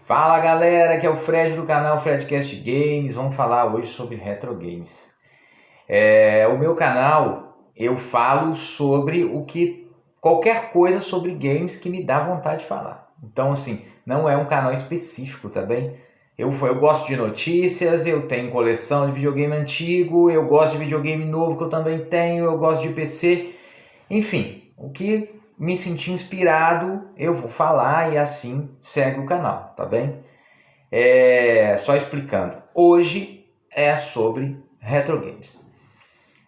Fala galera, aqui é o Fred do canal Fredcast Games. Vamos falar hoje sobre retro games. O meu canal eu falo sobre qualquer coisa sobre games que me dá vontade de falar. Então assim, não é um canal específico, tá bem? Eu gosto de notícias, eu tenho coleção de videogame antigo, eu gosto de videogame novo que eu também tenho, eu gosto de PC, enfim, o que me sentir inspirado, eu vou falar e assim segue o canal, tá bem? Só explicando, hoje é sobre retro games.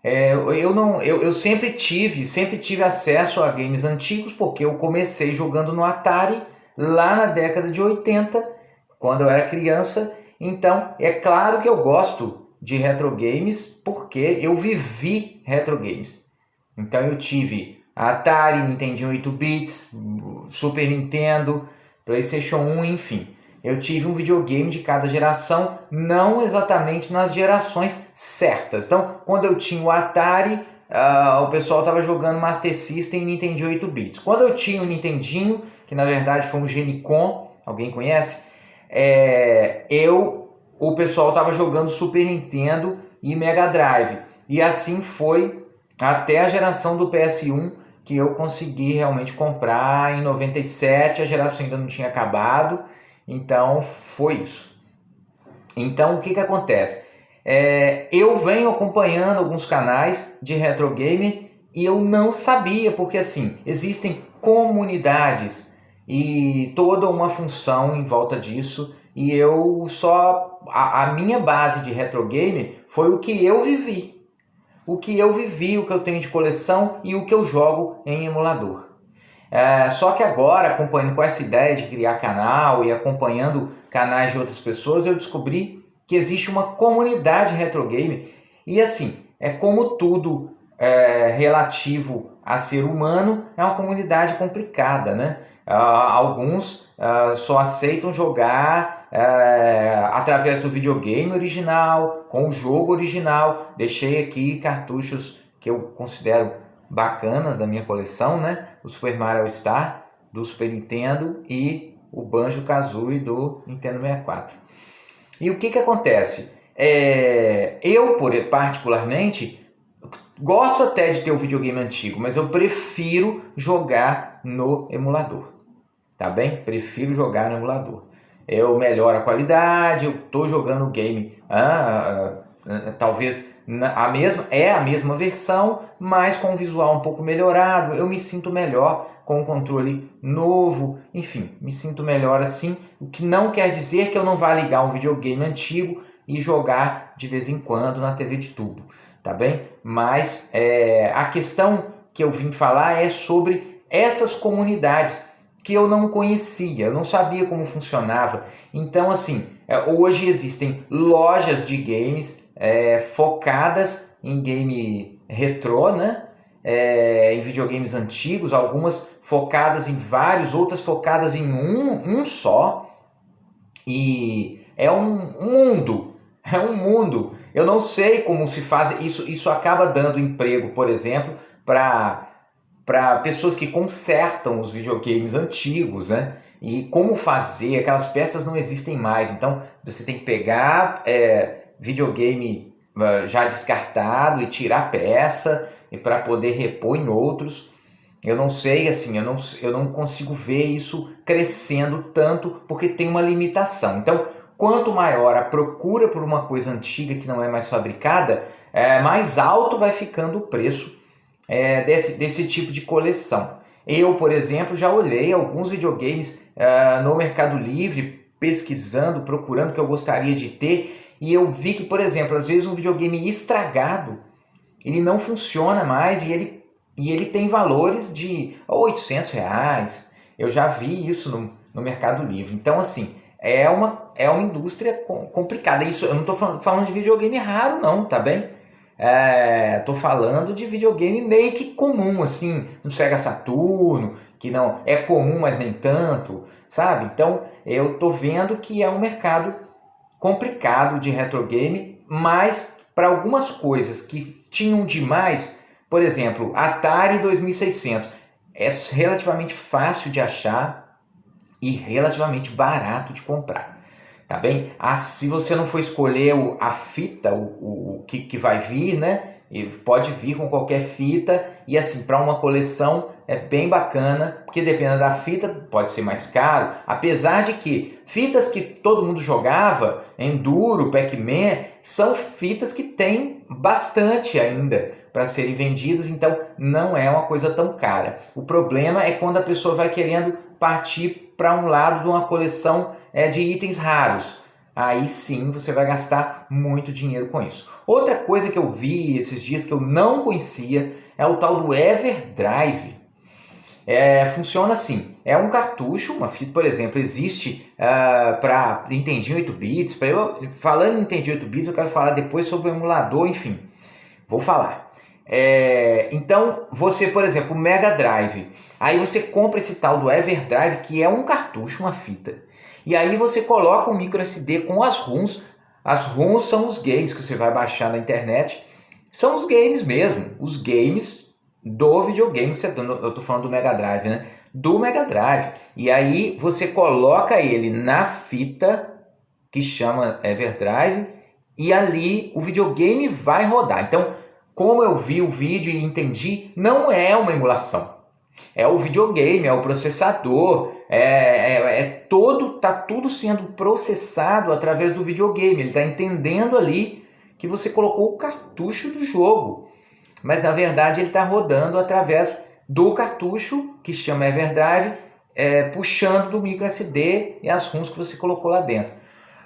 Eu sempre tive acesso a games antigos porque eu comecei jogando no Atari lá na década de 80, quando eu era criança. Então, é claro que eu gosto de retro games porque eu vivi retro games. Então eu tive Atari, Nintendo 8 bits, Super Nintendo, PlayStation 1, enfim. Eu tive um videogame de cada geração, não exatamente nas gerações certas. Então, quando eu tinha o Atari, o pessoal estava jogando Master System e Nintendo 8 bits. Quando eu tinha o Nintendinho, que na verdade foi um Genicom, alguém conhece? O pessoal estava jogando Super Nintendo e Mega Drive. E assim foi até a geração do PS1, que eu consegui realmente comprar em 97, a geração ainda não tinha acabado, então foi isso. Então o que acontece? Eu venho acompanhando alguns canais de retro game e eu não sabia, porque assim, existem comunidades e toda uma função em volta disso, e a minha base de retro game foi o que eu vivi. O que eu tenho de coleção e o que eu jogo em emulador. Só que agora, acompanhando com essa ideia de criar canal e acompanhando canais de outras pessoas, eu descobri que existe uma comunidade retro game. E assim, é como tudo relativo a ser humano, é uma comunidade complicada, né? Alguns só aceitam jogar através do videogame original, com o jogo original. Deixei aqui cartuchos que eu considero bacanas da minha coleção, né? O Super Mario All Star do Super Nintendo e o Banjo-Kazooie do Nintendo 64. E o que acontece? Eu, particularmente, gosto até de ter o videogame antigo, mas eu prefiro jogar no emulador, tá bem? Prefiro jogar no emulador. Eu melhoro a qualidade, eu tô jogando o game, talvez a mesma versão, mas com um visual um pouco melhorado. Eu me sinto melhor com o controle novo, enfim, me sinto melhor assim, o que não quer dizer que eu não vá ligar um videogame antigo e jogar de vez em quando na TV de tubo, tá bem? Mas a questão que eu vim falar é sobre essas comunidades que eu não conhecia, eu não sabia como funcionava. Então, assim, hoje existem lojas de games focadas em game retrô, né? Em videogames antigos, algumas focadas em vários, outras focadas em um só. E é um mundo, é um mundo. Eu não sei como se faz isso. Isso acaba dando emprego, por exemplo, para pessoas que consertam os videogames antigos, né? E como fazer, aquelas peças não existem mais. Então você tem que pegar videogame já descartado e tirar a peça para poder repor em outros. Eu não sei, assim, eu não consigo ver isso crescendo tanto porque tem uma limitação. Então, quanto maior a procura por uma coisa antiga que não é mais fabricada, mais alto vai ficando o preço desse tipo de coleção. Eu, por exemplo, já olhei alguns videogames no Mercado Livre, pesquisando, procurando o que eu gostaria de ter, e eu vi que, por exemplo, às vezes um videogame estragado, ele não funciona mais e ele tem valores de R$ 800. Eu já vi isso no Mercado Livre. Então, assim, é uma indústria complicada. Isso, eu não estou falando de videogame raro, não, tá bem? Tô falando de videogame meio que comum, assim, no Sega Saturno, que não é comum, mas nem tanto, sabe? Então, eu tô vendo que é um mercado complicado de retro game, mas para algumas coisas que tinham demais, por exemplo, Atari 2600, é relativamente fácil de achar, e relativamente barato de comprar, tá bem? Se você não for escolher a fita, o que vai vir, né? E pode vir com qualquer fita, e assim, para uma coleção é bem bacana, porque dependendo da fita pode ser mais caro, apesar de que fitas que todo mundo jogava, Enduro, Pac-Man, são fitas que tem bastante ainda para serem vendidas, então não é uma coisa tão cara. O problema é quando a pessoa vai querendo partir para um lado de uma coleção de itens raros. Aí sim você vai gastar muito dinheiro com isso. Outra coisa que eu vi esses dias que eu não conhecia é o tal do Everdrive. Funciona assim, é um cartucho, uma fita, por exemplo, existe para Nintendinho 8 bits. Falando em Nintendinho 8 bits, eu quero falar depois sobre o emulador, enfim, vou falar. Então, você, por exemplo, o Mega Drive, aí você compra esse tal do Everdrive, que é um cartucho, uma fita. E aí você coloca um micro SD com as ROMs. As ROMs são os games que você vai baixar na internet. São os games mesmo, os games do videogame que eu tô falando do Mega Drive, né? Do Mega Drive. E aí você coloca ele na fita que chama Everdrive e ali o videogame vai rodar. Então, como eu vi o vídeo e entendi, não é uma emulação. É o videogame, é o processador, tá tudo sendo processado através do videogame. Ele está entendendo ali que você colocou o cartucho do jogo, mas na verdade ele está rodando através do cartucho que se chama Everdrive, puxando do micro SD e as ROMs que você colocou lá dentro.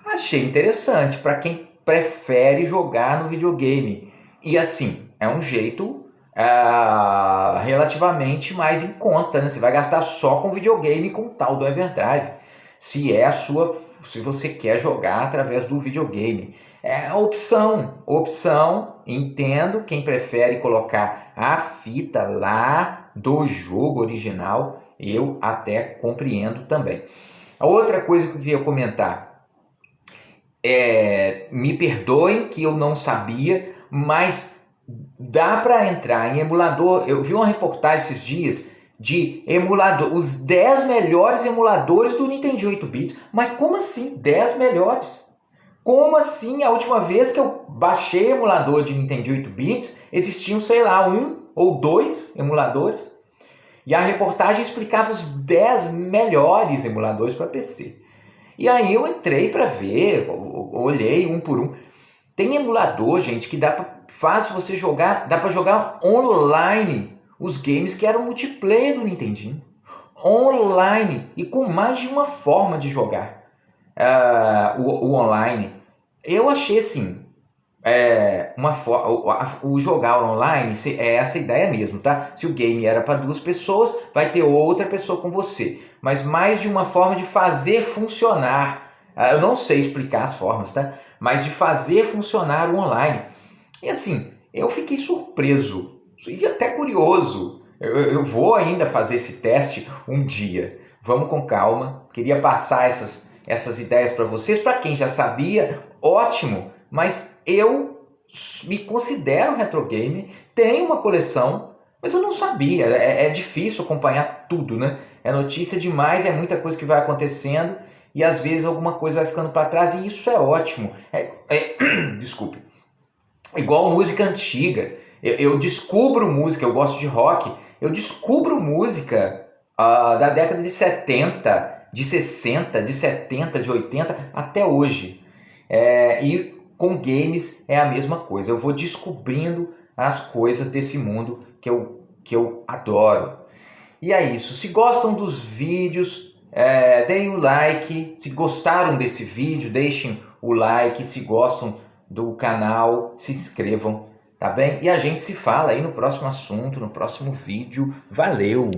Achei interessante para quem prefere jogar no videogame. E assim, é um jeito relativamente mais em conta, né? Você vai gastar só com videogame com o tal do Everdrive, se você quer jogar através do videogame. É opção, entendo quem prefere colocar a fita lá do jogo original, eu até compreendo também. A outra coisa que eu queria comentar, me perdoem que eu não sabia, mas dá para entrar em emulador. Eu vi uma reportagem esses dias de emulador, os 10 melhores emuladores do Nintendo 8 bits. Mas como assim 10 melhores? Como assim? A última vez que eu baixei emulador de Nintendo 8 bits, existiam, sei lá, 1 ou 2 emuladores. E a reportagem explicava os 10 melhores emuladores para PC. E aí eu entrei para ver, olhei um por um. Tem emulador, gente, que dá para jogar online os games que eram multiplayer do Nintendinho. Online e com mais de uma forma de jogar o online. Eu achei assim, o jogar online é essa ideia mesmo, tá? Se o game era para 2 pessoas, vai ter outra pessoa com você, mas mais de uma forma de fazer funcionar. Eu não sei explicar as formas, tá? Mas de fazer funcionar o online. E assim, eu fiquei surpreso e até curioso. Eu vou ainda fazer esse teste um dia. Vamos com calma. Queria passar essas ideias para vocês. Para quem já sabia, ótimo. Mas eu me considero retro gamer, tenho uma coleção, mas eu não sabia. É difícil acompanhar tudo, né? É notícia demais, é muita coisa que vai acontecendo e às vezes alguma coisa vai ficando para trás e isso é ótimo. Desculpe. Igual música antiga. Eu descubro música, eu gosto de rock, eu descubro música da década de 70, de 60, de 70, de 80 até hoje. E com games é a mesma coisa. Eu vou descobrindo as coisas desse mundo que eu adoro. E é isso. Se gostam dos vídeos, deem o like. Se gostaram desse vídeo, deixem o like. Se gostam do canal, se inscrevam, tá bem? E a gente se fala aí no próximo assunto, no próximo vídeo. Valeu!